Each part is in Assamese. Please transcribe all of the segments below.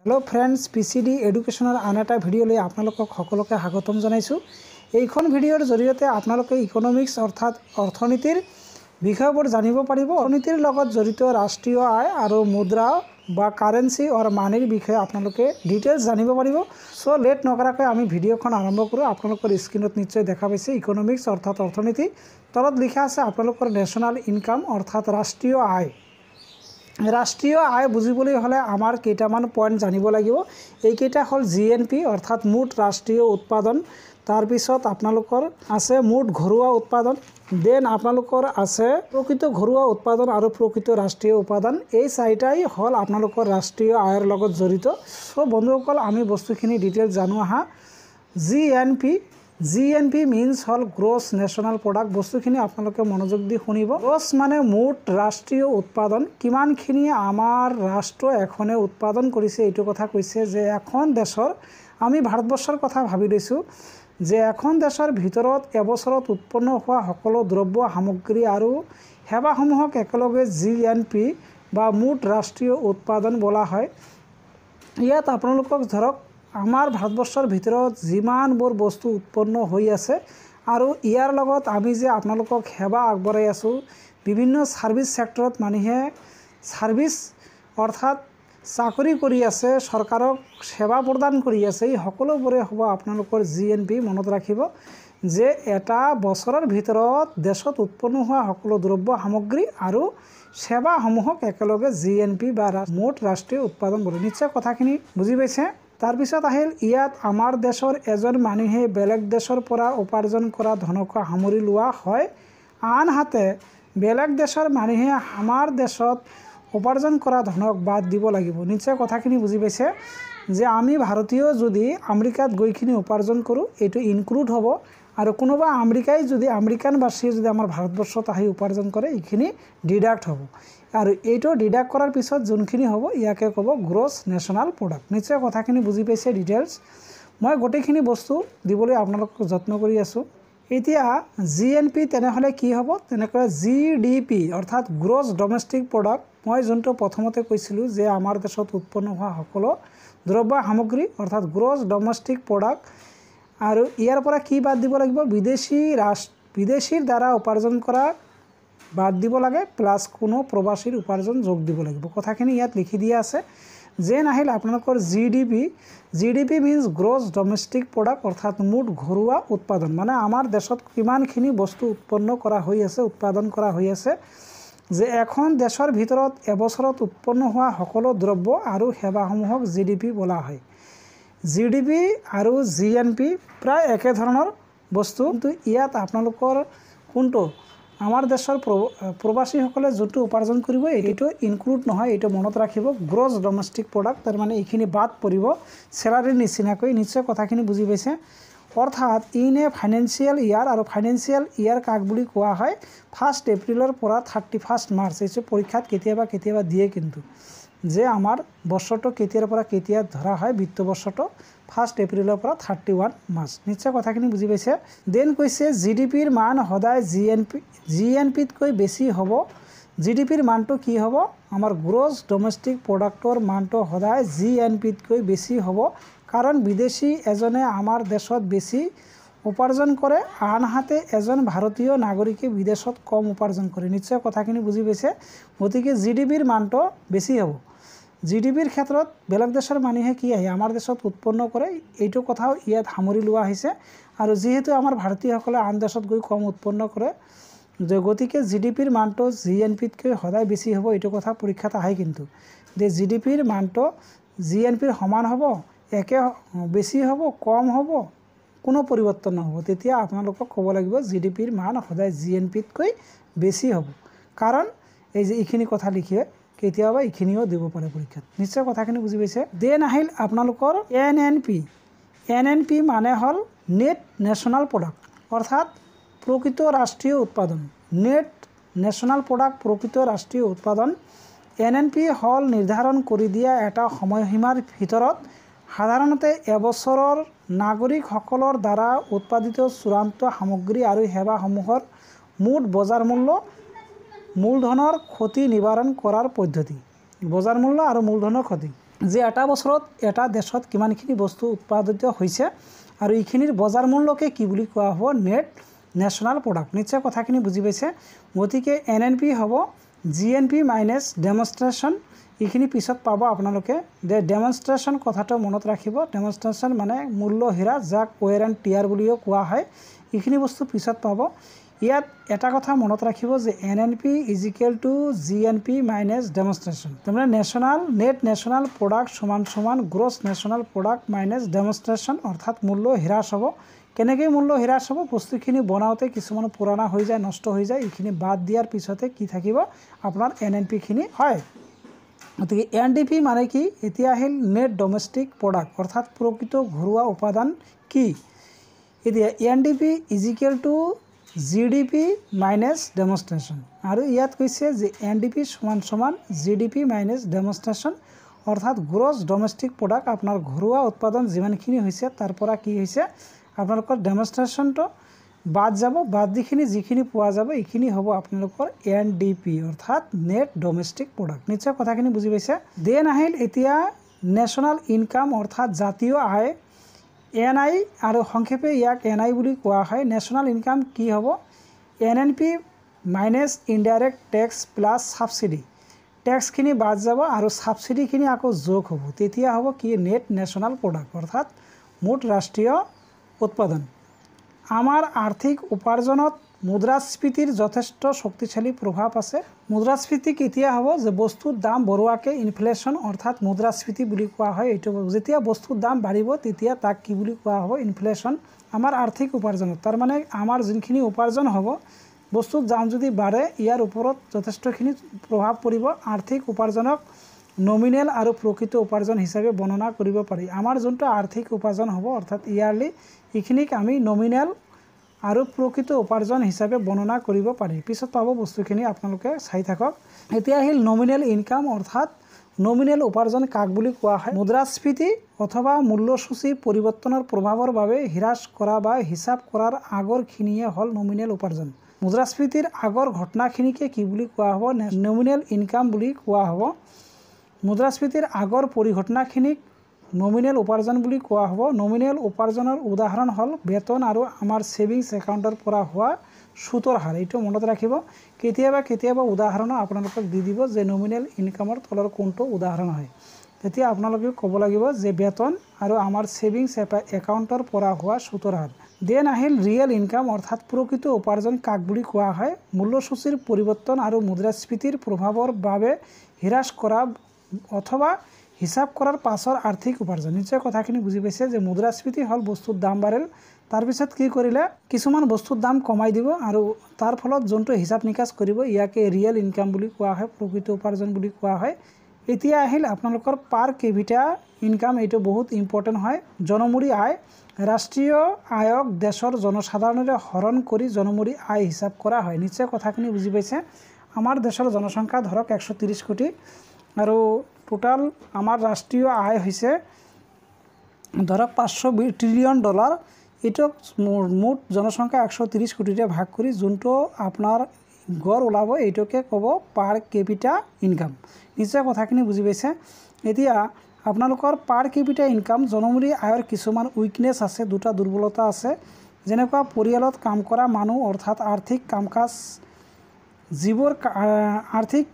हेलो फ्रेंड्स, पीसीडी एडुकेशनर आन एटा भिडिओ आपनालोকক সকলোকে স্বাগতম জানাইছো। এইখন ভিডিওৰ জৰিয়তে আপোনালোকে ইকোনমিক্স অৰ্থাৎ অৰ্থনীতিৰ বিষয়বোৰ জানিব পাৰিব। অৰ্থনীতিৰ লগত জড়িত ৰাষ্ট্ৰীয় আয় আৰু মুদ্ৰা বা কাৰেন্সি অৰ মানিৰ বিষয়ে আপোনালোকে ডিটেইলছ জানিব পাৰিব। সো লেট নকৰাকৈ আমি ভিডিওখন আৰম্ভ কৰোঁ। আপোনালোকৰ স্ক্ৰীনত নিশ্চয় দেখা পাইছে ইকোনমিক্স অৰ্থাৎ অৰ্থনীতি, তলত লিখা আছে আপোনালোকৰ নেশ্যনেল ইনকাম অৰ্থাৎ ৰাষ্ট্ৰীয় আয়। राष्ट्रीय आय बुझिबले हले आमार केइटामान पॉइंट जानिब लागिब। एइकेइटा हल जीएनपी अर्थात मुठ राष्ट्रीय उत्पादन, तार पिছত आपनालोकर आछे मुठ घरुवा उत्पादन, देन आपनालोकर आछे प्रकृत घरुवा उत्पादन और प्रकृत राष्ट्रीय उत्पादन। এই চাৰিটাই हल आपनालोकर राष्ट्रीय आयर लगत जड़ित। सो बंधुসকল आमी बस्तुखिनि डिटेल जानो आहा। जीएनपी मीन्स हल ग्रोस नेशनल प्रोडक्ट। बस्तुखिनि आपनालोके मनोयोग दि शुनिब। ग्रोस माने मुठ राष्ट्रीय उत्पादन, किमानखिनि आमार राष्ट्र एखने उत्पादन करिसे एटु कथा কৈছে যে এখন দেশৰ আমি ভাৰতবৰ্ষৰ কথা ভাবি লৈছো যে এখন দেশৰ ভিতৰত এবছৰত উৎপন্ন হোৱা সকলো দ্ৰব্য সামগ্ৰী আৰু সেৱাসমূহক একেলগে জিএনপি বা মুঠ ৰাষ্ট্ৰীয় উৎপাদন বোলা হয়। ইয়াত আপোনালোকক ধৰক आमार भारतवर्षर भितरत जिमानबोर बस्तु उत्पन्न हो आछे आरो यार लगत आमी जे आपनालोকক सेवा आगबঢ়াই आछो विभिन्न सार्विस सेक्टरत मानुहे सार्विस अर्थात चाकरी करि आछे, सरकारक सेवा प्रदान करि आछे। এই সকলোবোৰে হ'ব आपनालोকৰ जीएनपी। মনত ৰাখিব যে এটা বছৰৰ ভিতৰত দেশত উৎপন্ন হোৱা সকলো দ্ৰব্য সামগ্ৰী আৰু সেৱাসমূহক একেলগে जीएनपी বা মুঠ ৰাষ্ট্ৰীয় উৎপাদন বোলে। নিশ্চয় কথাখিনি বুজি পাইছে। तार पिছত আহিল ইয়াত আমাৰ দেশৰ এজন মানুহে বেলেগ দেশৰ পৰা উপাৰ্জন কৰা ধনক সামৰি লোৱা হয়, আনহাতে বেলেগ দেশৰ মানুহে আমাৰ দেশত উপাৰ্জন কৰা ধনক বাদ দিব লাগিব। নিশ্চয় কথাখিনি বুজি পাইছে যে আমি ভাৰতীয় যদি আমেৰিকাত গৈখিনি উপাৰ্জন কৰোঁ এইটো ইনক্লুড হ'ব, আৰু কোনোবা আমেৰিকাই যদি আমেৰিকানবাসীয়ে যদি আমাৰ ভাৰতবৰ্ষত আহি উপাৰ্জন কৰে এইখিনি ডিডাক্ট হ'ব, আৰু এইটো ডিডাক্ট কৰাৰ পিছত যোনখিনি হ'ব ইয়াকে ক'ব গ্ৰছ নেশ্যনেল প্ৰডাক্ট। নিশ্চয় কথাখিনি বুজি পাইছে ডিটেইলছ। মই গোটেইখিনি বস্তু দিবলৈ আপোনালোকক যত্ন কৰি আছোঁ। এতিয়া জিএনপি তেনেহ'লে কি হ'ব? তেনেকৈ জিডিপি অৰ্থাৎ গ্ৰছ ডমেষ্টিক প্ৰডাক্ট। মই যোনটো প্ৰথমতে কৈছিলোঁ যে আমাৰ দেশত উৎপন্ন হোৱা সকলো দ্ৰব্য সামগ্ৰী অৰ্থাৎ গ্ৰছ ডমেষ্টিক প্ৰডাক্ট, আৰু ইয়াৰ পৰা কি বাদ দিব লাগিব? বিদেশীৰ দ্বাৰা উপাৰ্জন কৰা বাদ দিব লাগে, প্লাছ কোনো প্ৰবাসীৰ উপাৰ্জন যোগ দিব লাগিব। কথাখিনি ইয়াত লিখি দিয়া আছে। যেন আহিল আপোনালোকৰ GDP means gross domestic product অৰ্থাৎ মুঠ ঘৰুৱা উৎপাদন, মানে আমাৰ দেশত কিমানখিনি বস্তু উৎপন্ন কৰা হৈ আছে, উৎপাদন কৰা হৈ আছে, যে এখন দেশৰ ভিতৰত এবছৰত উৎপন্ন হোৱা সকলো দ্ৰব্য আৰু সেৱাসমূহক জিডিপি বোলা হয়। জিডিপি আৰু জিএনপি প্ৰায় একে ধৰণৰ বস্তু, কিন্তু ইয়াত আপোনালোকৰ কোনটো আমাৰ দেশৰ প্ৰবাসীসকলে যোনটো উপাৰ্জন কৰিব এইটো ইনক্লুড নহয়, এইটো মনত ৰাখিব। গ্ৰছ ডমেষ্টিক প্ৰডাক্ট তাৰ মানে এইখিনি বাদ পৰিব চেলাৰীৰ নিচিনাকৈ। নিশ্চয় কথাখিনি বুজি পাইছে। অৰ্থাৎ ইন এ ফাইনেন্সিয়েল ইয়াৰ, আৰু ফাইনেন্সিয়েল ইয়াৰ কাক বুলি কোৱা হয় 1 এপ্ৰিলৰ পৰা 31 মাৰ্চ। এইটো পৰীক্ষাত কেতিয়াবা দিয়ে কিন্তু, যে আমাৰ বছৰটো কেতিয়াৰ পৰা কেতিয়া ধৰা হয়, বিত্ত বছৰটো 1 এপ্ৰিলৰ পৰা 31 মাৰ্চ। নিশ্চয় কথাখিনি বুজি পাইছে। দেন কৈছে জিডিপিৰ মান সদায় জিএনপিতকৈ বেছি হ'ব। জিডিপিৰ মানটো কি হ'ব? আমাৰ গ্ৰছ ডমেষ্টিক প্ৰডাক্টৰ মানটো সদায় জিএনপিতকৈ বেছি হ'ব, কাৰণ বিদেশী এজনে আমাৰ দেশত বেছি উপাৰ্জন কৰে, আনহাতে এজন ভাৰতীয় নাগৰিকে বিদেশত কম উপাৰ্জন কৰে। নিশ্চয় কথাখিনি বুজি পাইছে। গতিকে জিডিপিৰ মানটো বেছি হ'ব। জিডিপিৰ ক্ষেত্ৰত বেলেগ দেশৰ মানুহে কি আহে আমাৰ দেশত উৎপন্ন কৰে, এইটো কথাও ইয়াত সামৰি লোৱা হৈছে। আৰু যিহেতু আমাৰ ভাৰতীয়সকলে আন দেশত গৈ কম উৎপন্ন কৰে, গতিকে জিডিপিৰ মানটো জিএনপিতকৈ সদায় বেছি হ'ব। এইটো কথা পৰীক্ষাত আহে কিন্তু, যে জিডিপিৰ মানটো জিএনপিৰ সমান হ'ব, একে বেছি হ'ব, কম হ'ব, কোনো পৰিৱৰ্তন নহ'ব। তেতিয়া আপোনালোকক ক'ব লাগিব জিডিপিৰ মান সদায় জিএনপিতকৈ বেছি হ'ব, কাৰণ এই যে এইখিনি কথা লিখে কেতিয়াবা এইখিনিও দিব পাৰে পৰীক্ষাত। নিশ্চয় কথাখিনি বুজি পাইছে। দেন আহিল আপোনালোকৰ এনএনপি মানে হ'ল নেট নেশ্যনেল প্ৰডাক্ট অৰ্থাৎ প্ৰকৃত ৰাষ্ট্ৰীয় উৎপাদন। নেট নেশ্যনেল প্ৰডাক্ট প্ৰকৃত ৰাষ্ট্ৰীয় উৎপাদন। এনএনপি হ'ল নিৰ্ধাৰণ কৰি দিয়া এটা সময়সীমাৰ ভিতৰত সাধাৰণতে এবছৰৰ নাগৰিকসকলৰ দ্বাৰা উৎপাদিত চূড়ান্ত সামগ্ৰী আৰু সেৱাসমূহৰ মুঠ বজাৰ মূল্য মূলধনৰ ক্ষতি নিবাৰণ কৰাৰ পদ্ধতি। বজাৰ মূল্য আৰু মূলধনৰ ক্ষতি যে এটা বছৰত এটা দেশত কিমানখিনি বস্তু উৎপাদিত হৈছে আৰু এইখিনিৰ বজাৰ মূল্যকে কি বুলি কোৱা হ'ব নেট নেশ্যনেল প্ৰডাক্ট নিশ্চয় কথাখিনি বুজি পাইছে গতিকে NNP হ'ব GNP মাইনাছ ডেমনষ্ট্ৰেশ্যন এইখিনি পিছত পাব আপোনালোকে ডেমনষ্ট্ৰেশ্যন কথাটো মনত ৰাখিব ডেমনষ্ট্ৰেশ্যন মানে মূল্য হীৰা যাক ওৱেৰ এণ্ড টিয়াৰ বুলিও কোৱা হয় এইখিনি বস্তু পিছত পাব ইয়াত এটা কথা মনত ৰাখিব যে NNP is equal to GNP minus demonstration তাৰমানে নেট নেশ্যনেল প্ৰডাক্ট সমান gross national product minus demonstration অৰ্থাৎ মূল্য হ্ৰাস হ'ব কেনেকৈ মূল্য হ্ৰাস হ'ব বস্তুখিনি বনাওঁতে কিছুমান পুৰণা হৈ যায় নষ্ট হৈ যায় এইখিনি বাদ দিয়াৰ পিছতে কি থাকিব আপোনাৰ NNP খিনি হয় গতিকে NDP মানে কি এতিয়া আহিল নেট ডমেষ্টিক প্ৰডাক্ট অৰ্থাৎ প্ৰকৃত ঘৰুৱা উপাদান কি এতিয়া NDP is equal to GDP minus demonstration আৰু ইয়াত কৈছে যে NDP সমান GDP মাইনাছ ডেমনষ্ট্ৰেশ্যন অৰ্থাৎ গ্ৰছ ডমেষ্টিক প্ৰডাক্ট আপোনাৰ ঘৰুৱা উৎপাদন যিমানখিনি হৈছে তাৰ পৰা কি হৈছে আপোনালোকৰ ডেমনষ্ট্ৰেশ্যনটো বাদ যাব বাদ যিখিনি পোৱা যাব এইখিনি হ'ব আপোনালোকৰ NDP অৰ্থাৎ নেট ডমেষ্টিক প্ৰডাক্ট নিশ্চয় কথাখিনি বুজি পাইছে দেন আহিল এতিয়া নেশ্যনেল ইনকাম অৰ্থাৎ জাতীয় আয় NI আৰু সংক্ষেপে ইয়াক NI বুলি কোৱা হয় নেশ্যনেল ইনকাম কি হ'ব NNP minus indirect tax plus subsidy টেক্সখিনি বাদ যাব আৰু সাবচিডিখিনি আকৌ যোগ হ'ব তেতিয়া হ'ব কি নেট নেশ্যনেল প্ৰডাক্ট অৰ্থাৎ মুঠ ৰাষ্ট্ৰীয় উৎপাদন আমাৰ আৰ্থিক উপাৰ্জনত মুদ্ৰাস্ফীতিৰ যথেষ্ট শক্তিশালী প্ৰভাৱ আছে মুদ্ৰাস্ফীতি কেতিয়া হ'ব যে বস্তুৰ দাম বঢ়োৱাকে ইনফ্লেশ্যন অৰ্থাৎ মুদ্ৰাস্ফীতি বুলি কোৱা হয় এইটো যেতিয়া বস্তুৰ দাম বাঢ়িব তেতিয়া তাক কি বুলি কোৱা হ'ব ইনফ্লেশ্যন আমাৰ আৰ্থিক উপাৰ্জনত তাৰ মানে আমাৰ যোনখিনি উপাৰ্জন হ'ব বস্তুৰ দাম যদি বাঢ়ে ইয়াৰ ওপৰত যথেষ্টখিনি প্ৰভাৱ পৰিব আৰ্থিক উপাৰ্জনক নমিনেল আৰু প্ৰকৃত উপাৰ্জন হিচাপে বৰ্ণনা কৰিব পাৰি আমাৰ যোনটো আৰ্থিক উপাৰ্জন হ'ব অৰ্থাৎ ইয়াৰলি এইখিনিক আমি নমিনেল আৰু প্ৰকৃত উপাৰ্জন হিচাপে বৰ্ণনা কৰিব পাৰি পিছত পাব বস্তুখিনি আপোনালোকে চাই থাকক এতিয়া আহিল নমিনেল ইনকাম অৰ্থাৎ নমিনেল উপাৰ্জন কাক বুলি কোৱা হয় মুদ্ৰাস্ফীতি অথবা মূল্যসূচী পৰিৱৰ্তনৰ প্ৰভাৱৰ বাবে হ্ৰাস কৰা বা হিচাপ কৰাৰ আগৰখিনিয়ে হ'ল নমিনেল উপাৰ্জন মুদ্ৰাস্ফীতিৰ আগৰ ঘটনাখিনিকে কি বুলি কোৱা হ'ব নমিনেল ইনকাম বুলি কোৱা হ'ব মুদ্ৰাস্ফীতিৰ আগৰ পৰিঘটনাখিনিক নমিনেল উপাৰ্জন বুলি কোৱা হ'ব নমিনেল উপাৰ্জনৰ উদাহৰণ হ'ল বেতন আৰু আমাৰ সেভিংছ একাউণ্টৰ পৰা হোৱা সুতৰ হাৰ এইটো মনত ৰাখিব কেতিয়াবা উদাহৰণ আপোনালোকক দি দিব যে নমিনেল ইনকামৰ তলৰ কোনটো উদাহৰণ হয় তেতিয়া আপোনালোকে ক'ব লাগিব যে বেতন আৰু আমাৰ সেভিংছ একাউণ্টৰ পৰা হোৱা সুতৰ হাৰ দেন আহিল ৰিয়েল ইনকাম অৰ্থাৎ প্ৰকৃত উপাৰ্জন কাক বুলি কোৱা হয় মূল্যসূচীৰ পৰিৱৰ্তন আৰু মুদ্ৰাস্ফীতিৰ প্ৰভাৱৰ বাবে হ্ৰাস কৰা অথবা হিচাপ কৰাৰ পাছৰ আৰ্থিক উপাৰ্জন নিশ্চয় কথাখিনি বুজি পাইছে যে মুদ্ৰাস্ফীতি হ'ল বস্তুৰ দাম বাঢ়িল তাৰপিছত কি কৰিলে কিছুমান বস্তুৰ দাম কমাই দিব আৰু তাৰ ফলত যোনটো হিচাপ নিকাচ কৰিব ইয়াকে ৰিয়েল ইনকাম বুলি কোৱা হয় প্ৰকৃত উপাৰ্জন বুলি কোৱা হয় এতিয়া আহিল আপোনালোকৰ পাৰ কেপিটা ইনকাম এইটো বহুত ইম্পৰ্টেণ্ট হয় জনমূৰি আয় ৰাষ্ট্ৰীয় আয়ক দেশৰ জনসাধাৰণৰে হৰণ কৰি জনমূৰি আয় হিচাপ কৰা হয় নিশ্চয় কথাখিনি বুজি পাইছে আমাৰ দেশৰ জনসংখ্যা ধৰক 130 কোটি আৰু টোটাল আমাৰ ৰাষ্ট্ৰীয় আয় হৈছে ধৰক $500 ট্ৰিলিয়ন এইটো মুঠ জনসংখ্যা 130 কোটিৰে ভাগ কৰি যোনটো আপোনাৰ গড় ওলাব এইটোকে ক'ব পাৰ কেপিটা ইনকাম নিশ্চয় কথাখিনি বুজি পাইছে এতিয়া আপোনালোকৰ পাৰ কেপিটা ইনকাম জনমূৰি আয়ৰ কিছুমান উইকনেছ আছে দুটা দুৰ্বলতা আছে যেনেকুৱা পৰিয়ালত কাম কৰা মানুহ অৰ্থাৎ আৰ্থিক কামকাজ যিবোৰ আৰ্থিক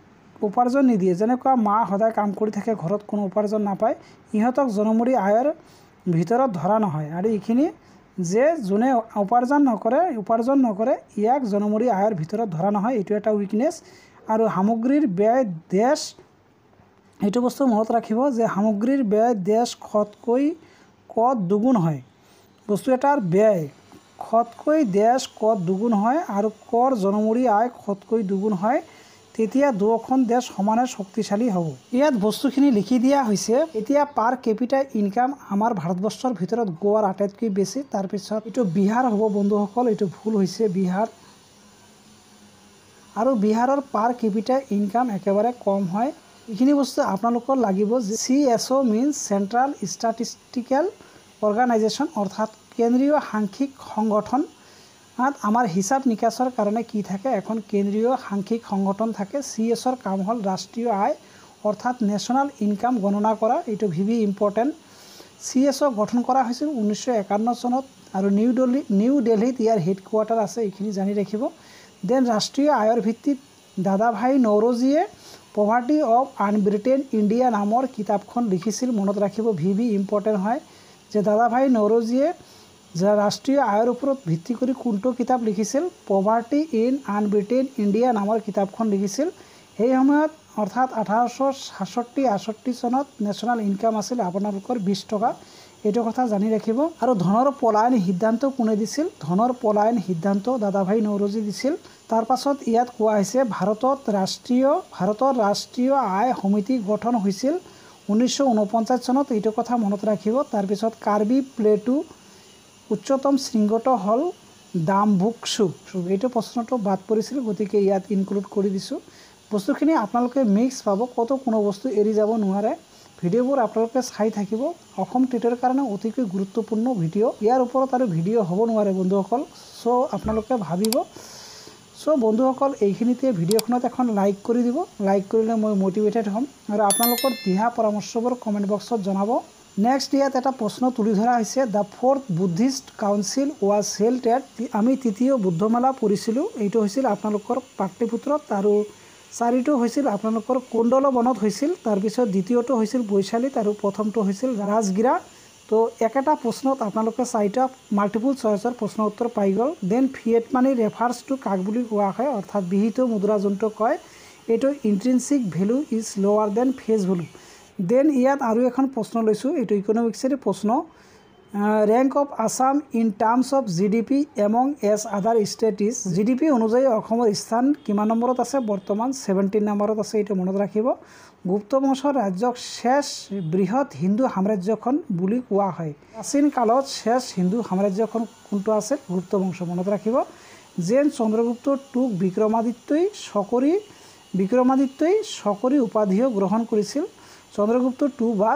উপাৰ্জন নিদিয়ে যেনেকুৱা মা সদায় কাম কৰি থাকে ঘৰত কোনো উপাৰ্জন নাপায় ইহঁতক জনমূৰি আয়ৰ ভিতৰত ধৰা নহয় আৰু এইখিনি যে যোনে উপাৰ্জন নকৰে ইয়াক জনমূৰি আয়ৰ ভিতৰত ধৰা নহয় এইটো এটা উইকনেছ আৰু সামগ্ৰীৰ ব্যয় দেশ এইটো বস্তু মনত ৰাখিব যে সামগ্ৰীৰ ব্যয় দেশ খতকৈ কত দুগুণ হয় বস্তু এটাৰ ব্যয় খতকৈ দেশ কত দুগুণ হয় আৰু কৰ জনমূৰি আয় খতকৈ দুগুণ হয় তেতিয়া দুখন দেশ সমানে শক্তিশালী হ'ব ইয়াত বস্তুখিনি লিখি দিয়া হৈছে এতিয়া পাৰ কেপিটা ইনকাম আমাৰ ভাৰতবৰ্ষৰ ভিতৰত গোৱাৰ আটাইতকৈ বেছি তাৰপিছত এইটো বিহাৰ হ'ব বন্ধুসকল এইটো ভুল হৈছে বিহাৰ আৰু বিহাৰৰ পাৰ কেপিটা ইনকাম একেবাৰে কম হয় এইখিনি বস্তু আপোনালোকৰ লাগিব যে CSO means central statistical organisation অৰ্থাৎ কেন্দ্ৰীয় সাংখ্যিক সংগঠন আমাৰ হিচাপ নিকাচৰ কাৰণে কি থাকে এখন কেন্দ্ৰীয় সাংখ্যিক সংগঠন থাকে CSOৰ কাম হ'ল ৰাষ্ট্ৰীয় আয় অৰ্থাৎ ন্যাশনাল ইনকাম গণনা কৰা, এইটো ভিভি ইম্পৰ্টেণ্ট। CSO গঠন কৰা হৈছিল 1951 চনত আৰু নিউ দিল্লীত ইয়াৰ হেডকোৱাৰ্টাৰ আছে, এইখিনি জানি ৰাখিব। দেন ৰাষ্ট্ৰীয় আয়ৰ ভিত্তিত দাদাভাই নৌৰোজীয়ে পভাৰ্টি অফ আনব্ৰিটেন ইণ্ডিয়া নামৰ কিতাপখন লিখিছিল, মনত ৰাখিব, ভিভি ইম্পৰ্টেণ্ট হয়। যে দাদাভাই নৌৰোজীয়ে যে ৰাষ্ট্ৰীয় আয়ৰ ওপৰত ভিত্তি কৰি কোনটো কিতাপ লিখিছিল, পভাৰ্টি ইন আনব্ৰিটেন ইণ্ডিয়া নামৰ কিতাপখন লিখিছিল। সেই সময়ত অৰ্থাৎ 1867-68 চনত নেশ্যনেল ইনকাম আছিল আপোনালোকৰ 20 টকা, এইটো কথা জানি ৰাখিব। আৰু ধনৰ পলায়ন সিদ্ধান্ত কোনে দিছিল? ধনৰ পলায়ন সিদ্ধান্ত দাদাভাই নৌৰোজী দিছিল। তাৰ পাছত ইয়াত কোৱা হৈছে ভাৰতৰ ৰাষ্ট্ৰীয় আয় সমিতি গঠন হৈছিল 1949 চনত, এইটো কথা মনত ৰাখিব। তাৰপিছত কাৰ্বি প্লেটু উচ্চতম শৃংগটো হ'ল ডাম্বুকছু, এইটো প্ৰশ্নটো বাদ পৰিছিল, গতিকে ইয়াত ইনক্লুড কৰি দিছোঁ। বস্তুখিনি আপোনালোকে মিক্স পাব, ক'তো কোনো বস্তু এৰি যাব নোৱাৰে। ভিডিঅ'বোৰ আপোনালোকে চাই থাকিব। অসম টেটৰ কাৰণে অতিকৈ গুৰুত্বপূৰ্ণ ভিডিঅ', ইয়াৰ ওপৰত আৰু ভিডিঅ' হ'ব নোৱাৰে বন্ধুসকল। চ' আপোনালোকে ভাবিব। চ' বন্ধুসকল এইখিনিতে ভিডিঅ'খনত এখন লাইক কৰি দিব, লাইক কৰিলে মই মটিভেটেড হ'ম আৰু আপোনালোকৰ দিহা পৰামৰ্শবোৰ কমেণ্ট বক্সত জনাব। নেক্সট ইয়াত এটা প্ৰশ্ন তুলি ধৰা হৈছে, the fourth Buddhist council was held at, আমি তৃতীয় বুদ্ধমেলা পঢ়িছিলোঁ, এইটো হৈছিল আপোনালোকৰ পাটলিপুত্ৰত, আৰু 4টো হৈছিল আপোনালোকৰ কুণ্ডলবনত হৈছিল, তাৰপিছত দ্বিতীয়টো হৈছিল বৈশালীত আৰু প্ৰথমটো হৈছিল ৰাজগিৰা। তো একেটা প্ৰশ্নত আপোনালোকে 4টা মাল্টিপুল চইচৰ প্ৰশ্ন উত্তৰ পাই গ'ল। দেন ফিয়েট মানি ৰেফাৰ্ছ টু কাক বুলি কোৱা হয়, অৰ্থাৎ বিহিত মুদ্ৰা যোনটো কয়, এইটো intrinsic value is lower than face value. Then ইয়াত আৰু এখন প্ৰশ্ন লৈছোঁ, এইটো ইকনমিক্সৰে প্ৰশ্ন, rank of Assam in terms of GDP among as other states, GDP অনুযায়ী অসমৰ স্থান কিমান নম্বৰত আছে? বৰ্তমান 17 নম্বৰত আছে, এইটো মনত ৰাখিব। গুপ্ত বংশৰ ৰাজ্যক শেষ বৃহৎ হিন্দু সাম্ৰাজ্যখন বুলি কোৱা হয়। প্ৰাচীন কালত শেষ হিন্দু সাম্ৰাজ্যখন কোনটো আছিল? গুপ্ত বংশ, মনত ৰাখিব। যেন চন্দ্ৰগুপ্ত টুক বিক্ৰমাদিত্যই চকৰি উপাধিও গ্ৰহণ কৰিছিল। চন্দ্ৰগুপ্ত টু বা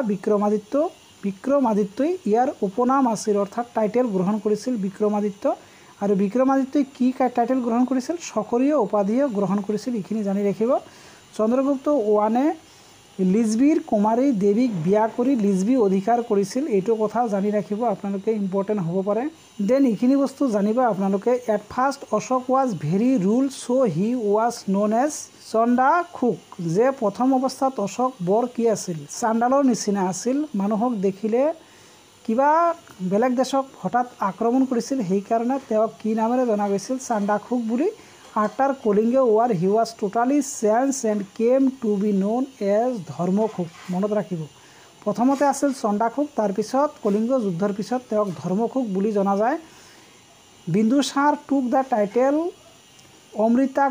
বিক্ৰমাদিত্যই ইয়াৰ উপনাম আছিল, অৰ্থাৎ টাইটেল গ্ৰহণ কৰিছিল বিক্ৰমাদিত্য। আৰু বিক্ৰমাদিত্যই কি টাইটেল গ্ৰহণ কৰিছিল? চকৰীয় উপাধিও গ্ৰহণ কৰিছিল, এইখিনি জানি ৰাখিব। চন্দ্ৰগুপ্ত ওৱানে লিজবিৰ কুমাৰী দেৱীক বিয়া কৰি লিজবি অধিকাৰ কৰিছিল, এইটো কথা জানি ৰাখিব, আপোনালোকে ইম্পৰ্টেণ্ট হ'ব পাৰে। দেন এইখিনি বস্তু জানিব আপোনালোকে। At first Ashoka was very cruel so' he was known as Chandashoka, যে প্ৰথম অৱস্থাত অশোক বৰ কি আছিল? চাণ্ডালৰ নিচিনা আছিল, মানুহক দেখিলে কিবা বেলেগ দেশক হঠাৎ আক্ৰমণ কৰিছিল, সেইকাৰণে তেওঁক কি নামেৰে জনা গৈছিল? চাণ্ডাখুক বুলি। After Kalinga war he was totally change and came to be known as Dharmashoka, মনত ৰাখিব। প্ৰথমতে আছিল চণ্ডাখুক, তাৰপিছত কলিংগ যুদ্ধৰ পিছত তেওঁক ধৰ্মখুক বুলি জনা যায়। Bindusara took the title Amrita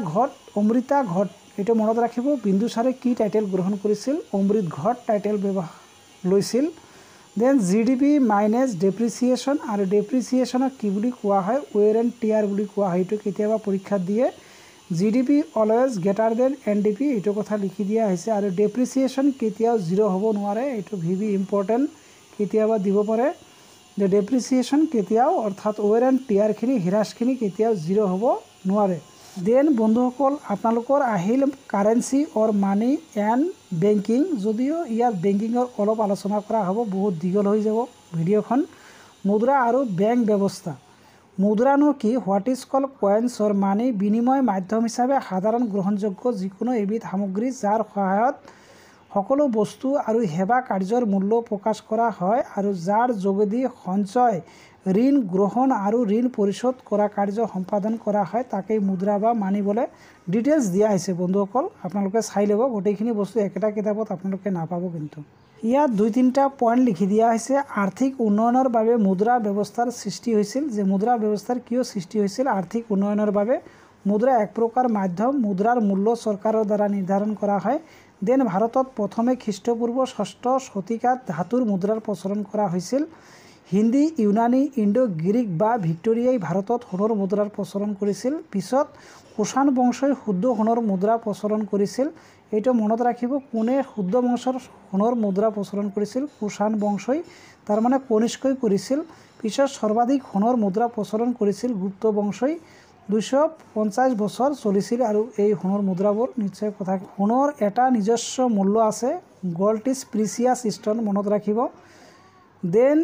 ঘট, এইটো মনত ৰাখিব। বিন্দুসাৰে কি টাইটেল গ্ৰহণ কৰিছিল? অমৃত ঘট টাইটেল লৈছিল। দেন GDP মাইনাছ ডেপ্ৰিচিয়েশ্যন, আৰু ডেপ্ৰিচিয়েশ্যনক কি বুলি কোৱা হয়? ৱেৰ এণ্ড টিয়াৰ বুলি কোৱা হয়, এইটো কেতিয়াবা পৰীক্ষাত দিয়ে। GDP always greater than NDP, এইটো কথা লিখি দিয়া হৈছে। আৰু ডেপ্ৰিচিয়েশ্যন কেতিয়াও 0 হ'ব নোৱাৰে, এইটো ভিভি ইম্পৰ্টেণ্ট, কেতিয়াবা দিব পাৰে যে ডেপ্ৰিচিয়েশ্যন কেতিয়াও, অৰ্থাৎ ৱেৰ এণ্ড টিয়াৰখিনি হ্ৰাসখিনি কেতিয়াও 0 হ'ব নোৱাৰে। দেন বন্ধুসকল আপোনালোকৰ আহিল currency or money and banking, যদিও ইয়াত বেংকিঙৰ অলপ আলোচনা কৰা হ'ব, বহুত দীঘল হৈ যাব ভিডিঅ'খন। মুদ্ৰা আৰু বেংক ব্যৱস্থা। মুদ্ৰানো কি? হোৱাট ইজ কল কয়েন্স অৰ মানি, বিনিময় মাধ্যম হিচাপে সাধাৰণ গ্ৰহণযোগ্য যিকোনো এবিধ সামগ্ৰী যাৰ সহায়ত সকলো বস্তু আৰু সেৱা কাৰ্যৰ মূল্য প্ৰকাশ কৰা হয় আৰু যাৰ যোগেদি সঞ্চয়, ঋণ গ্ৰহণ আৰু ঋণ পৰিশোধ কৰা কাৰ্য সম্পাদন কৰা হয়, তাকেই মুদ্ৰা বা মানি বোলে। ডিটেইলছ দিয়া হৈছে বন্ধুসকল, আপোনালোকে চাই ল'ব, গোটেইখিনি বস্তু একেটা কিতাপত আপোনালোকে নাপাব। কিন্তু ইয়াত 2-3টা পইণ্ট লিখি দিয়া হৈছে। আৰ্থিক উন্নয়নৰ বাবে মুদ্ৰা ব্যৱস্থাৰ সৃষ্টি হৈছিল, যে মুদ্ৰা ব্যৱস্থাৰ কিয় সৃষ্টি হৈছিল? আৰ্থিক উন্নয়নৰ বাবে। মুদ্ৰা এক প্ৰকাৰ মাধ্যম, মুদ্ৰাৰ মূল্য চৰকাৰৰ দ্বাৰা নিৰ্ধাৰণ কৰা হয়। দেন ভাৰতত প্ৰথমে খ্ৰীষ্টপূৰ্ব 6ষ্ঠ শতিকাত ধাতুৰ মুদ্ৰাৰ প্ৰচলন কৰা হৈছিল। হিন্দী, ইউনানী, ইণ্ডো গ্ৰীক বা ভিক্টৰিয়াই ভাৰতত সোণৰ মুদ্ৰাৰ প্ৰচলন কৰিছিল। পিছত কুষাণ বংশই শুদ্ধ সোণৰ মুদ্ৰা প্ৰচলন কৰিছিল, এইটো মনত ৰাখিব। কোনে শুদ্ধ বংশৰ সোণৰ মুদ্ৰা প্ৰচলন কৰিছিল? কুষাণ বংশই, তাৰমানে কনিষ্কই কৰিছিল। পিছত সৰ্বাধিক সোণৰ মুদ্ৰা প্ৰচলন কৰিছিল গুপ্ত বংশই। 250 বছৰ চলিছিল আৰু এই সোণৰ মুদ্ৰাবোৰ নিশ্চয় কথা সোণৰ এটা নিজস্ব মূল্য আছে গোল্ড ইজ প্ৰিচিয়াছ ষ্টন মনত ৰাখিব দেন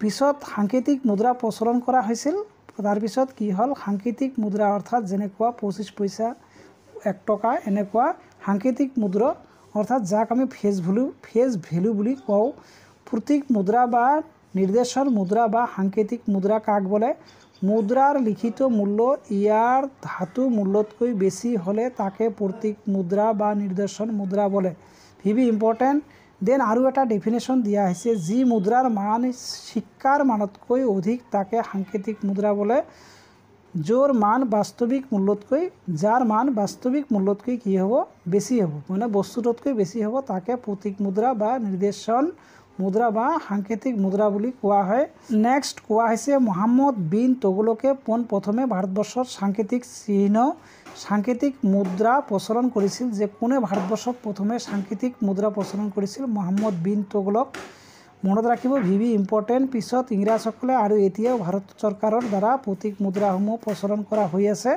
পিছত সাংকেতিক মুদ্ৰা প্ৰচলন কৰা হৈছিল তাৰপিছত কি হ'ল সাংকেতিক মুদ্ৰা অৰ্থাৎ যেনেকুৱা 25 পইচা 1 টকা এনেকুৱা সাংকেতিক মুদ্ৰা অৰ্থাৎ যাক আমি ফেচ ভ্যালু বুলি কওঁ প্ৰতীক মুদ্ৰা বা নিৰ্দেশন মুদ্ৰা বা সাংকেতিক মুদ্ৰা কাক বলে মুদ্ৰাৰ লিখিত মূল্য ইয়াৰ ধাতু মূল্যতকৈ বেছি হ'লে তাকে প্ৰতীক মুদ্ৰা বা নিৰ্দেশন মুদ্ৰা বলে ভি ইম্পৰ্টেণ্ট দেন আৰু এটা ডেফিনেশ্যন দিয়া হৈছে যি মুদ্ৰাৰ মান শিক্ষাৰ মানতকৈ অধিক তাকে সাংকেতিক মুদ্ৰা বলে যাৰ মান বাস্তৱিক মূল্যতকৈ কি হ'ব বেছি হ'ব মানে বস্তুতকৈ বেছি হ'ব তাকে প্ৰতীক মুদ্ৰা বা নিৰ্দেশন মুদ্ৰা বা সাংকেতিক মুদ্ৰা বুলি কোৱা হয় নেক্সট কোৱা হৈছে মোহাম্মদ বিন তুগলকে পোনপ্ৰথমে ভাৰতবৰ্ষৰ সাংকেতিক মুদ্ৰা প্ৰচলন কৰিছিল যে কোনে ভাৰতবৰ্ষত প্ৰথমে সাংকেতিক মুদ্ৰা প্ৰচলন কৰিছিল মোহাম্মদ বিন তুগলক মনত ৰাখিব ভি ইম্পৰ্টেণ্ট পিছত ইংৰাজসকলে আৰু এতিয়াও ভাৰত চৰকাৰৰ দ্বাৰা প্ৰতীক মুদ্ৰাসমূহ প্ৰচলন কৰা হৈ আছে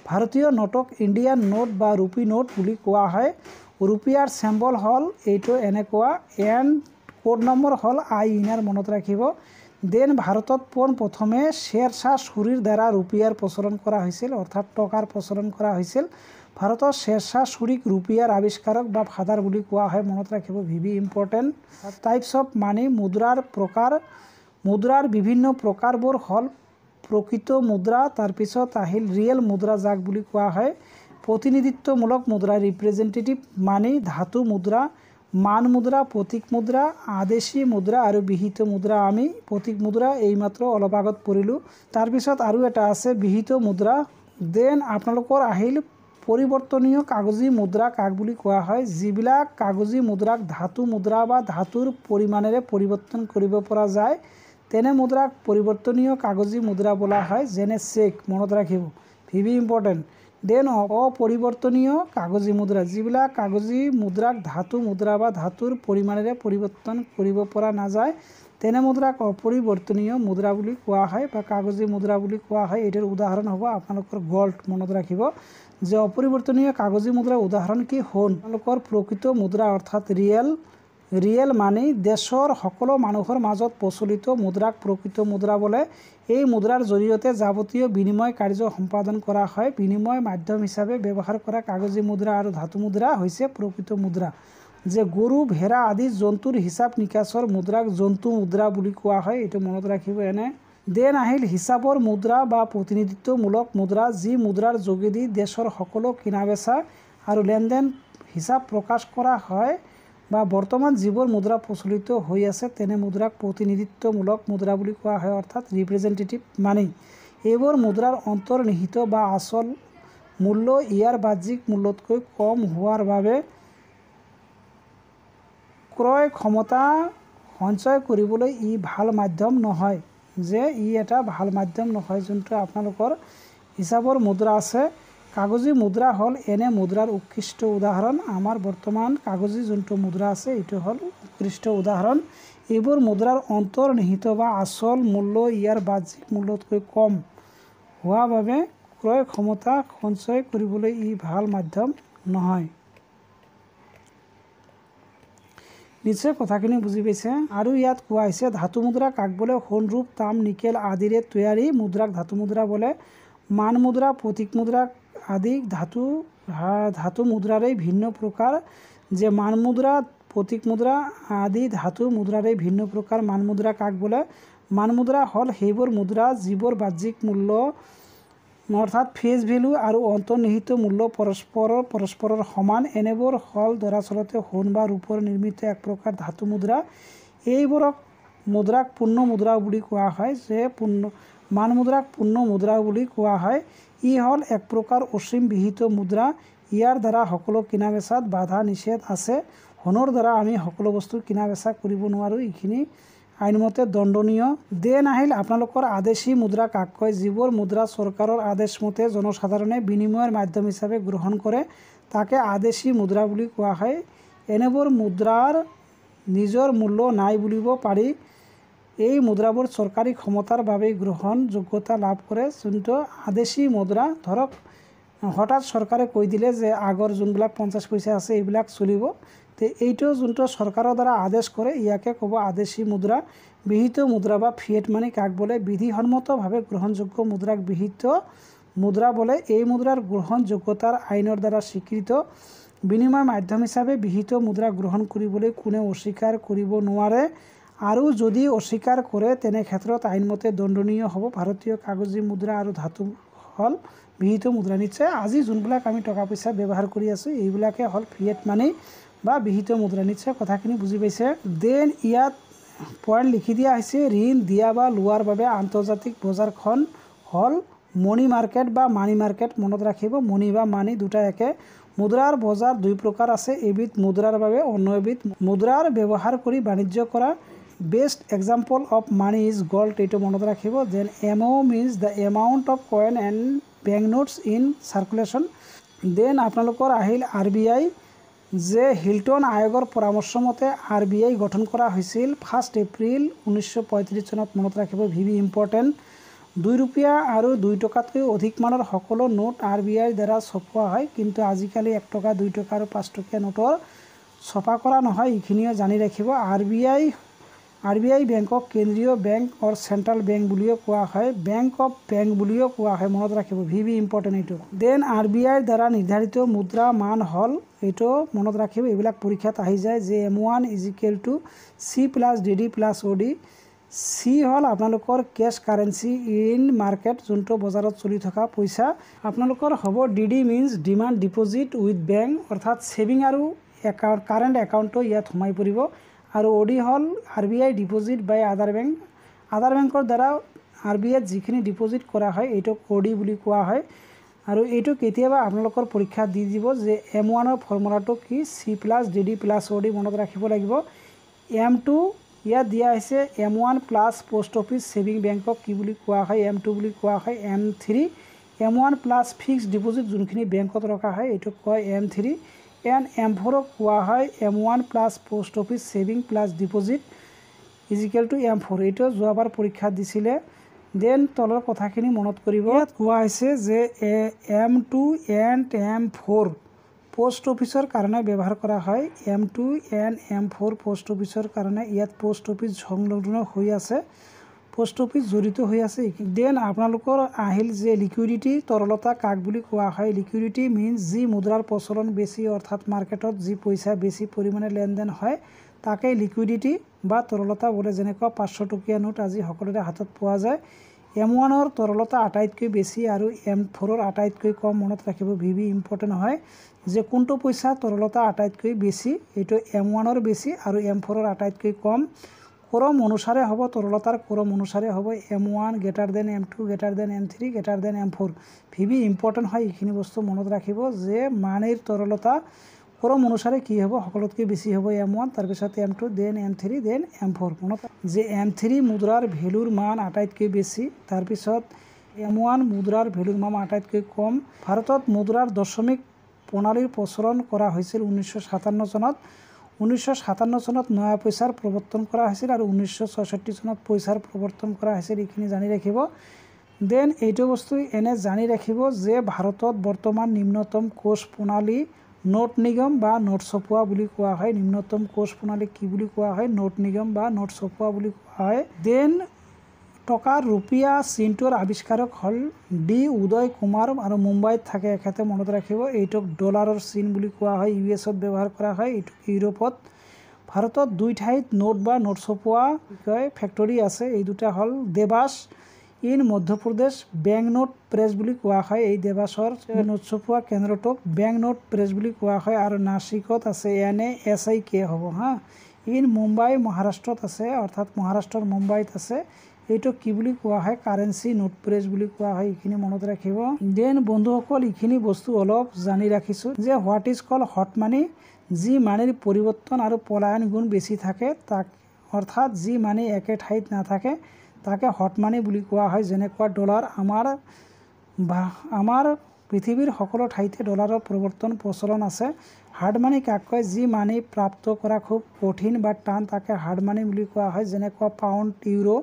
ভাৰতীয় নোটক ইণ্ডিয়ান নোট বা ৰুপি নোট বুলি কোৱা হয় ৰুপিয়াৰ চিম্বল হ'ল এইটো এনেকুৱা এণ্ড কোড নম্বৰ হ'ল INR মনত ৰাখিব দেন ভাৰতত পোনপ্ৰথমে শ্বেৰশ্বাহ ছুৰীৰ দ্বাৰা ৰুপিয়াৰ প্ৰচলন কৰা হৈছিল অৰ্থাৎ টকাৰ প্ৰচলন কৰা হৈছিল ভাৰতৰ শ্বেৰশ্বাহ ছুৰীক ৰুপিয়াৰ আৱিষ্কাৰক বা ফাদাৰ বুলি কোৱা হয় মনত ৰাখিব V important types of money মুদ্ৰাৰ বিভিন্ন প্ৰকাৰবোৰ হ'ল প্ৰকৃত মুদ্ৰা তাৰপিছত আহিল ৰিয়েল মুদ্ৰা যাক বুলি কোৱা হয় প্ৰতিনিধিত্বমূলক মুদ্ৰা ৰিপ্ৰেজেণ্টেটিভ মানি ধাতু মুদ্ৰা মান মুদ্ৰা প্ৰতীক মুদ্ৰা আদেশী মুদ্ৰা আৰু বিহিত মুদ্ৰা আমি প্ৰতীক মুদ্ৰা এইমাত্ৰ অলপ আগত পঢ়িলোঁ তাৰপিছত আৰু এটা আছে বিহিত মুদ্ৰা দেন আপোনালোকৰ আহিল পৰিৱৰ্তনীয় কাগজী মুদ্ৰা কাক বুলি কোৱা হয় যিবিলাক কাগজী মুদ্ৰাক ধাতু মুদ্ৰা বা ধাতুৰ পৰিমাণেৰে পৰিৱৰ্তন কৰিব পৰা যায় তেনে মুদ্ৰাক পৰিৱৰ্তনীয় কাগজী মুদ্ৰা বোলা হয় যেনে চেক মনত ৰাখিব ভি ইম্পৰ্টেণ্ট দেন অপৰিৱৰ্তনীয় কাগজী মুদ্ৰা যিবিলাক কাগজী মুদ্ৰাক ধাতু মুদ্ৰা বা ধাতুৰ পৰিমাণেৰে পৰিৱৰ্তন কৰিব পৰা নাযায় তেনে মুদ্ৰাক অপৰিৱৰ্তনীয় মুদ্ৰা বুলি কোৱা হয় বা কাগজী মুদ্ৰা বুলি কোৱা হয় এটাৰ উদাহৰণ হ'ব আপোনালোকৰ গোল্ড মনত ৰাখিব যে অপৰিৱৰ্তনীয় কাগজী মুদ্ৰাৰ উদাহৰণ কি হ'ল আপোনালোকৰ প্ৰকৃত মুদ্ৰা অৰ্থাৎ ৰিয়েল মানে দেশৰ সকলো মানুহৰ মাজত প্ৰচলিত মুদ্ৰাক প্ৰকৃত মুদ্ৰা বলে এই মুদ্ৰাৰ জৰিয়তে যাৱতীয় বিনিময় কাৰ্য সম্পাদন কৰা হয় বিনিময় মাধ্যম হিচাপে ব্যৱহাৰ কৰা কাগজী মুদ্ৰা আৰু ধাতু মুদ্ৰা হৈছে প্ৰকৃত মুদ্ৰা যে গৰু ভেড়া আদি জন্তুৰ হিচাপ নিকাচৰ মুদ্ৰাক জন্তু মুদ্ৰা বুলি কোৱা হয় এইটো মনত ৰাখিব এনে দেন আহিল হিচাপৰ মুদ্ৰা বা প্ৰতিনিধিত্বমূলক মুদ্ৰা যি মুদ্ৰাৰ যোগেদি দেশৰ সকলো কিনা বেচা আৰু লেনদেন হিচাপ প্ৰকাশ কৰা হয় বা বৰ্তমান যিবোৰ মুদ্ৰা প্ৰচলিত হৈ আছে তেনে মুদ্ৰাক প্ৰতিনিধিত্বমূলক মুদ্ৰা বুলি কোৱা হয় অৰ্থাৎ ৰিপ্ৰেজেণ্টেটিভ মানি এইবোৰ মুদ্ৰাৰ অন্তৰ্নিহিত বা আচল মূল্য ইয়াৰ বাহ্যিক মূল্যতকৈ কম হোৱাৰ বাবে ক্ৰয় ক্ষমতা সঞ্চয় কৰিবলৈ ই ভাল মাধ্যম নহয় যে ই এটা ভাল মাধ্যম নহয় যোনটো আপোনালোকৰ হিচাপৰ মুদ্ৰা আছে কাগজী মুদ্ৰা হ'ল এনে মুদ্ৰাৰ উৎকৃষ্ট উদাহৰণ আমাৰ বৰ্তমান কাগজী যোনটো মুদ্ৰা আছে এইটো হ'ল উৎকৃষ্ট উদাহৰণ এইবোৰ মুদ্ৰাৰ অন্তৰ্নিহিত বা আচল মূল্য ইয়াৰ বাহ্যিক মূল্যতকৈ কম হোৱাৰ বাবে ক্ৰয় ক্ষমতা সঞ্চয় কৰিবলৈ ই ভাল মাধ্যম নহয় নিশ্চয় কথাখিনি বুজি পাইছে আৰু ইয়াত কোৱা হৈছে ধাতু মুদ্ৰা কাক বোলে সোণ ৰূপ তাম নিকেল আদিৰে তৈয়াৰী মুদ্ৰাক ধাতু মুদ্ৰা বোলে মান মুদ্ৰা প্ৰতীক মুদ্ৰা আদি ধাতু মুদ্ৰাৰে ভিন্ন প্ৰকাৰ যে মান মুদ্ৰা প্ৰতীক মুদ্ৰা আদি ধাতু মুদ্ৰাৰে ভিন্ন প্ৰকাৰ মান মুদ্ৰা কাক বোলে মান মুদ্ৰা হ'ল সেইবোৰ মুদ্ৰা যিবোৰ বাহ্যিক মূল্য অৰ্থাৎ ফেচ ভ্যালু আৰু অন্তৰ্নিহিত মূল্য পৰস্পৰৰ সমান এনেবোৰ হ'ল দৰাচলতে সোণ বা ৰূপৰ নিৰ্মিত এক প্ৰকাৰ ধাতু মুদ্ৰা এইবোৰক মুদ্ৰাক পূৰ্ণ মুদ্ৰা বুলি কোৱা হয় যে মান মুদ্ৰাক পূৰ্ণ মুদ্ৰা বুলি কোৱা হয় ই হ'ল এক প্ৰকাৰ অসীম বিহিত মুদ্ৰা ইয়াৰ দ্বাৰা সকলো কিনা বেচাত বাধা নিষেধ আছে সোণৰ দ্বাৰা আমি সকলো বস্তু কিনা বেচা কৰিব নোৱাৰোঁ এইখিনি আইনমতে দণ্ডনীয় দেন আহিল আপোনালোকৰ আদেশী মুদ্ৰা কাক কয় যিবোৰ মুদ্ৰা চৰকাৰৰ আদেশমতে জনসাধাৰণে বিনিময়ৰ মাধ্যম হিচাপে গ্ৰহণ কৰে তাকে আদেশী মুদ্ৰা বুলি কোৱা হয় এনেবোৰ মুদ্ৰাৰ নিজৰ মূল্য নাই বুলিব পাৰি এই মুদ্ৰাবোৰ চৰকাৰী ক্ষমতাৰ বাবে গ্ৰহণযোগ্যতা লাভ কৰে। যোনটো আদেশী মুদ্ৰা, ধৰক হঠাৎ চৰকাৰে কৈ দিলে যে আগৰ যোনবিলাক 50 পইচা আছে এইবিলাক চলিব, তো এইটো যোনটো চৰকাৰৰ দ্বাৰা আদেশ কৰে ইয়াকে ক'ব আদেশী মুদ্ৰা। বিহিত মুদ্ৰা বা ফিয়েট মানি কাক বলে? বিধিসন্মতভাৱে গ্ৰহণযোগ্য মুদ্ৰাক বিহিত মুদ্ৰা বলে। এই মুদ্ৰাৰ গ্ৰহণযোগ্যতাৰ আইনৰ দ্বাৰা স্বীকৃত বিনিময় মাধ্যম হিচাপে বিহিত মুদ্ৰা গ্ৰহণ কৰিবলৈ কোনেও অস্বীকাৰ কৰিব নোৱাৰে, আৰু যদি অস্বীকাৰ কৰে তেনে ক্ষেত্ৰত আইনমতে দণ্ডনীয় হ'ব। ভাৰতীয় কাগজী মুদ্ৰা আৰু ধাতু হ'ল বিহিত মুদ্ৰা। নিশ্চয় আজি যোনবিলাক আমি টকা পইচা ব্যৱহাৰ কৰি আছোঁ এইবিলাকে হ'ল ফিয়েট মানি বা বিহিত মুদ্ৰা। নিশ্চয় কথাখিনি বুজি পাইছে। দেন ইয়াত পইণ্ট লিখি দিয়া হৈছে, ঋণ দিয়া বা লোৱাৰ বাবে আন্তৰ্জাতিক বজাৰখন হ'ল মনি মাৰ্কেট বা মানি মাৰ্কেট। মনত ৰাখিব, মনি বা মানি দুটা একে। মুদ্ৰাৰ বজাৰ দুই প্ৰকাৰ আছে, এবিধ মুদ্ৰাৰ বাবে, অন্য এবিধ মুদ্ৰাৰ ব্যৱহাৰ কৰি বাণিজ্য কৰা। Best example of money is gold, এইটো মনত ৰাখিব। Then MO means the amount of coin and bank notes in circulation. Then আপোনালোকৰ আহিল RBI, যে হিল্টন আয়োগৰ পৰামৰ্শ মতে RBI গঠন কৰা হৈছিল 1 এপ্ৰিল 1935 চনত। মনত ৰাখিব, ভি ইম্পৰ্টেণ্ট। 2 रुपया আৰু 2 টকাতকৈ অধিক মানৰ সকলো নোট RBIৰ দ্বাৰা ছপোৱা হয়, কিন্তু আজিকালি 1 টকা 2 টকা আৰু 5 টকীয়া নোটৰ ছপা কৰা নহয়, এইখিনিও জানি ৰাখিব। RBI বেংকক কেন্দ্ৰীয় বেংক অৰ চেণ্ট্ৰেল বেংক বুলিও কোৱা হয়, বেংক অফ বেংক বুলিও কোৱা হয়। মনত ৰাখিব, ভি ইম্পৰ্টেণ্ট এইটো। দেন RBIৰ দ্বাৰা নিৰ্ধাৰিত মুদ্ৰা মান হ'ল, এইটো মনত ৰাখিব, এইবিলাক পৰীক্ষাত আহি যায়, যে M1 = C + DD + OD। C হ'ল আপোনালোকৰ কেছ কাৰেঞ্চি ইন মাৰ্কেট, যোনটো বজাৰত চলি থকা পইচা। আপোনালোকৰ হ'ব DD means demand deposit with bank, অৰ্থাৎ ছেভিং আৰু কাৰেণ্ট একাউণ্টটো ইয়াত সোমাই পৰিব। আৰু OD হ'ল RBI ডিপ'জিট বাই আদাৰ বেংক। আদাৰ বেংকৰ দ্বাৰা RBIত যিখিনি ডিপ'জিট কৰা হয় এইটোক OD বুলি কোৱা হয়। আৰু এইটো কেতিয়াবা আপোনালোকৰ পৰীক্ষাত দি দিব যে M1ৰ ফৰ্মুলাটো কি? C + DD + OD। মনত ৰাখিব লাগিব। M2 ইয়াত দিয়া হৈছে M1 plus post office saving বেংকক কি বুলি কোৱা হয়? M2 বুলি কোৱা হয়। M3 M1 plus fixed deposit যোনখিনি বেংকত ৰখা হয় এইটোক কয় M3। এণ্ড M4ক কোৱা হয় M1 plus post office saving plus deposit = M4। এইটো যোৱাবাৰ পৰীক্ষাত দিছিলে। দেন তলৰ কথাখিনি মনত কৰিব। ইয়াত কোৱা হৈছে যে M2 এণ্ড M4 পোষ্ট অফিচৰ কাৰণে ব্যৱহাৰ কৰা হয়। M2 এণ্ড M4 পোষ্ট অফিচৰ কাৰণে, ইয়াত পোষ্ট অফিচ সংলগ্ন হৈ আছে, পোষ্ট অফিচ জড়িত হৈ আছে। দেন আপোনালোকৰ আহিল যে লিকুইডিটি, তৰলতা কাক বুলি কোৱা হয়? লিকুইডিটি মিনছ যি মুদ্ৰাৰ প্ৰচলন বেছি, অৰ্থাৎ মাৰ্কেটত যি পইচা বেছি পৰিমাণে লেনদেন হয় তাকে লিকুইডিটি বা তৰলতা বোলে। যেনেকুৱা 500 টকীয়া নোট আজি সকলোৰে হাতত পোৱা যায়। M1ৰ তৰলতা আটাইতকৈ বেছি আৰু M4ৰ আটাইতকৈ কম। মনত ৰাখিব, ভি ইম্পৰ্টেণ্ট হয়, যে কোনটো পইচা তৰলতা আটাইতকৈ বেছি, এইটো M1ৰ বেছি আৰু M4ৰ আটাইতকৈ কম। ক্ৰম অনুসাৰে হ'ব, তৰলতাৰ ক্ৰম অনুসাৰে হ'ব M1 > M2 > M3 > M4। V important হয়, এইখিনি বস্তু মনত ৰাখিব, যে মানিৰ তৰলতা ক্ৰম অনুসাৰে কি হ'ব? সকলোতকৈ বেছি হ'ব M1, তাৰপিছত M2, then M3, then M4। মনত যে M3 মুদ্ৰাৰ ভেলুৰ মান আটাইতকৈ বেছি, তাৰপিছত M1 মুদ্ৰাৰ ভেলুৰ মান আটাইতকৈ কম। ভাৰতত মুদ্ৰাৰ দশমিক প্ৰণালীৰ প্ৰচলন কৰা হৈছিল 1957 চনত। 1957 চনত নয়া পইচাৰ প্ৰৱৰ্তন কৰা হৈছিল আৰু 1966 চনত পইচাৰ প্ৰৱৰ্তন কৰা হৈছিল। এইখিনি জানি ৰাখিব। দেন এইটো বস্তু এনে জানি ৰাখিব যে ভাৰতত বৰ্তমান নিম্নতম কোষ প্ৰণালী নোট নিগম বা নোট ছপোৱা বুলি কোৱা হয়। নিম্নতম কোষ প্ৰণালী কি বুলি কোৱা হয়? নোট নিগম বা নোট ছপোৱা বুলি কোৱা হয়। দেন টকাৰ ৰুপিয়া চিনটোৰ আৱিষ্কাৰক হ'ল ডি উদয় কুমাৰ আৰু মুম্বাইত থাকে এখেতে। মনত ৰাখিব, এইটোক ডলাৰৰ চিন বুলি কোৱা হয়। US-ত ব্যৱহাৰ কৰা হয়, এইটো ইউৰোপত। ভাৰতত 2 ঠাইত নোট বা নোট ছপোৱা ফেক্টৰী আছে, এই দুটা হ'ল Dewas in Madhya Pradesh, bank note press বুলি কোৱা হয়। এই দেৱাসৰ নোট ছপোৱা কেন্দ্ৰটোক বেংক নোট প্ৰেছ বুলি কোৱা হয়। আৰু নাছিকত আছে NASIK হ'ব হা। ইন মুম্বাই মহাৰাষ্ট্ৰত আছে, অৰ্থাৎ মহাৰাষ্ট্ৰৰ মুম্বাইত আছে, এইটো কি বুলি কোৱা হয়? কাৰেঞ্চি নোট প্ৰেছ বুলি কোৱা হয়। এইখিনি মনত ৰাখিব। দেন বন্ধুসকল, এইখিনি বস্তু অলপ জানি ৰাখিছোঁ যে হোৱাট ইজ কল হট মানি, যি মানিৰ পৰিৱৰ্তন আৰু পলায়ন গুণ বেছি থাকে তাক, অৰ্থাৎ যি মানি একে ঠাইত নাথাকে তাকে হট মানি বুলি কোৱা হয়। যেনেকুৱা ডলাৰ আমাৰ পৃথিৱীৰ সকলো ঠাইতে ডলাৰৰ প্ৰৱৰ্তন প্ৰচলন আছে। হাৰ্ড মানি কাক কয়? যি মানি প্ৰাপ্ত কৰা খুব কঠিন বা টান তাকে হাৰ্ড মানি বুলি কোৱা হয়। যেনেকুৱা পাউণ্ড, ইউৰো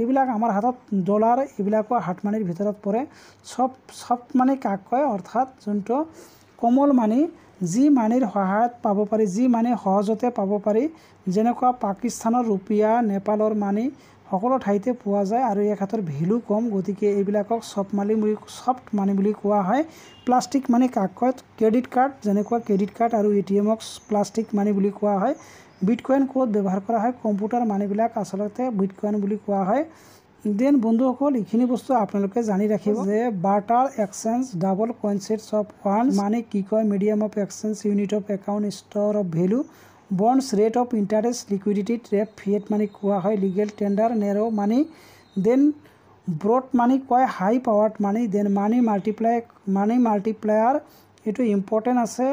এইবিলাক আমাৰ হাতত ডলাৰ এইবিলাকো হাৰ্ড মানিৰ ভিতৰত পৰে। সফ্ট মানি কাক কয়? অৰ্থাৎ যোনটো কোমল মানি, যি মানিৰ সহায়ত পাব পাৰি, যি মানি সহজতে পাব পাৰি। যেনেকুৱা পাকিস্তানৰ ৰুপিয়া, নেপালৰ মানি সকলো ঠাইতে পোৱা যায় আৰু এই ক্ষেত্ৰত ভেলু কম, গতিকে এইবিলাকক সফ্ট মানি বুলি কোৱা হয়। প্লাষ্টিক মানি কাক কয়? ক্ৰেডিট কাৰ্ড, যেনেকুৱা ক্ৰেডিট কাৰ্ড আৰু ATMক প্লাষ্টিক মানি বুলি কোৱা হয়। বিটকইন ক'ত ব্যৱহাৰ কৰা হয়? কম্পিউটাৰ মানিবিলাক আচলতে বিটকইন বুলি কোৱা হয়। দেন বন্ধুসকল, এইখিনি বস্তু আপোনালোকে জানি ৰাখিব যে barter exchange, double concepts of funds money কি কয়? Medium of exchange, unit of account, store of value, bonds, rate of interest, liquidity trap, fiat money কোৱা হয়। Legal tender, narrow' money. Then broad money কয় high powered money. Then money multiplier এইটো ইম্পৰ্টেণ্ট আছে।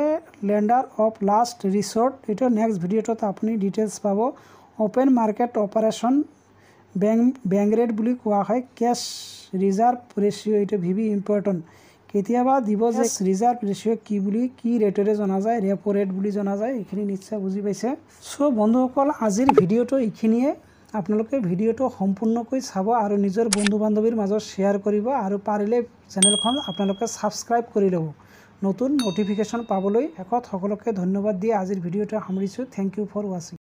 লেণ্ডাৰ অফ লাষ্ট ৰিচৰ্ট, এইটো নেক্সট ভিডিঅ'টোত আপুনি ডিটেইলছ পাব। Open market operation, bank rate বুলি কোৱা হয়। কেছ ৰিজাৰ্ভ ৰেচিঅ' এইটো VB ইম্পৰ্টেণ্ট। কেতিয়াবা দিব যে ৰিজাৰ্ভ ৰেচিঅ' কি ৰেটেৰে জনা যায়? ৰেপ' ৰেট বুলি জনা যায়। এইখিনি নিশ্চয় বুজি পাইছে। চ' বন্ধুসকল, আজিৰ ভিডিঅ'টো এইখিনিয়ে। আপোনালোকে ভিডিঅ'টো সম্পূৰ্ণকৈ চাব আৰু নিজৰ বন্ধু বান্ধৱীৰ মাজত শ্বেয়াৰ কৰিব আৰু পাৰিলে চেনেলখন আপোনালোকে ছাবস্ক্ৰাইব কৰি ল'ব নতুন নটিফিকেশ্যন পাবলৈ। শেষত সকলোকে ধন্যবাদ দি আজিৰ ভিডিঅ'টো সামৰিছোঁ। থেংক ইউ ফৰ ৱাচিং।